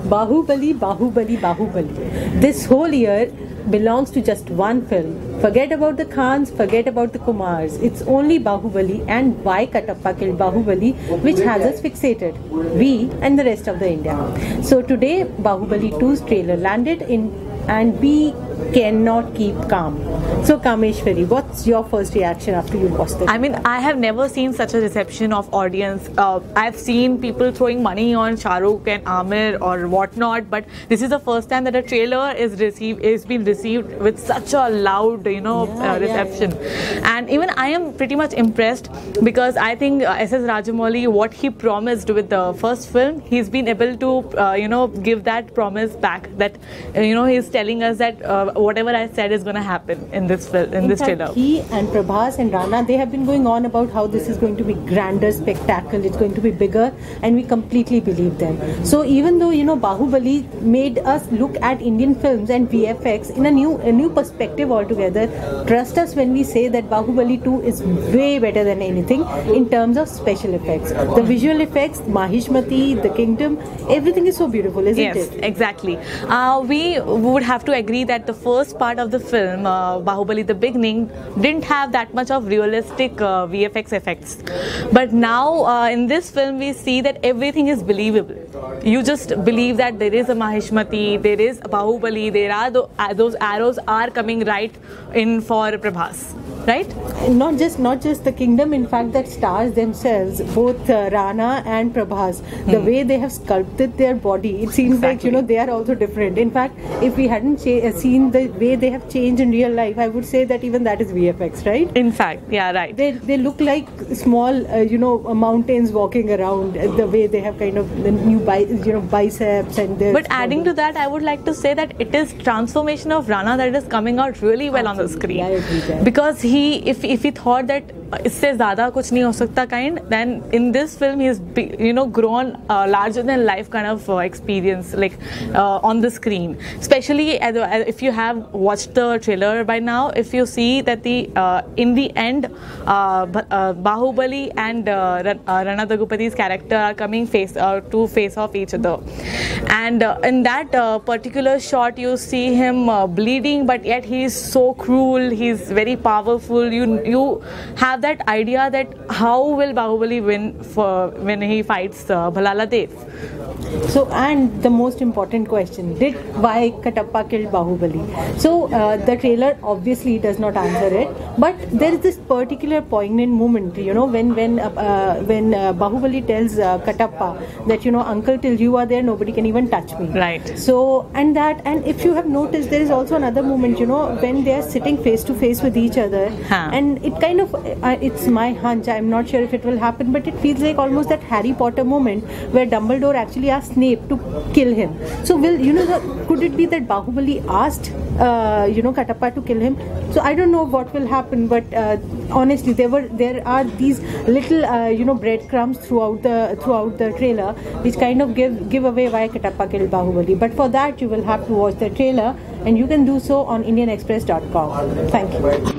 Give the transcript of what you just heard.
Bahubali, Bahubali, Bahubali. This whole year belongs to just one film. Forget about the Khans, forget about the Kumars. It's only Bahubali and why Katappa killed Bahubali which has us fixated. We and the rest of the India. So today Bahubali 2's trailer landed in and we cannot keep calm. So Kameshwari, what's your first reaction after you watched the trailer? I mean, I have never seen such a reception of audience. I've seen people throwing money on Shah Rukh and Amir or whatnot, but this is the first time that a trailer is being received with such a loud, reception. And even I am pretty much impressed because I think S.S. Rajamouli, what he promised with the first film, he's been able to, give that promise back. That he's telling us that whatever I said is going to happen in this film, in this trailer. He and Prabhas and Rana, they have been going on about how this is going to be grander spectacle, it's going to be bigger, and we completely believe them. So even though Bahubali made us look at Indian films and VFX in a new perspective altogether, trust us when we say that Bahubali 2 is way better than anything in terms of special effects. The visual effects, Mahishmati, the kingdom, everything is so beautiful, isn't it? Yes, exactly. We would have to agree that the first part of the film, Bahubali the beginning, didn't have that much of realistic VFX effects. But now in this film we see that everything is believable. You just believe that there is a Mahishmati, there is a Bahubali, there are those arrows are coming right in for Prabhas. Right? Not just the kingdom, in fact that stars themselves, both Rana and Prabhas, the way they have sculpted their body, it seems like they are also different. In fact, if we hadn't seen the way they have changed in real life, I would say that even that is VFX, right? In fact, yeah, right. They look like small mountains walking around, the way they have kind of the new biceps and their but adding to that, I would like to say that it is transformation of Rana that is coming out really well on the screen. I agree there. Because if he thought that इससे ज़्यादा कुछ नहीं हो सकता kind, then in this film he has grown larger than life kind of experience on the screen. Especially if you have watched the trailer by now, if you see that in the end Bahubali and Rana Daggubati's character are coming to face off each other, and in that particular shot you see him bleeding, but yet he is so cruel, he is very powerful. You have that idea that how will Bahubali win when he fights Bhalala Dev. So, and the most important question, why Katappa killed Bahubali? So, the trailer obviously does not answer it, but there is this particular poignant moment, when Bahubali tells Katappa that, uncle, till you are there, nobody can even touch me. Right. So, and if you have noticed, there is also another moment, when they are sitting face to face with each other, and it kind of, it's my hunch, I'm not sure if it will happen, but it feels like almost that Harry Potter moment where Dumbledore actually asked Snape to kill him. So could it be that Bahubali asked Katappa to kill him? So I don't know what will happen, but honestly there are these little breadcrumbs throughout the trailer which kind of give away why Katappa killed Bahubali. But for that you will have to watch the trailer, and you can do so on indianexpress.com. Thank you.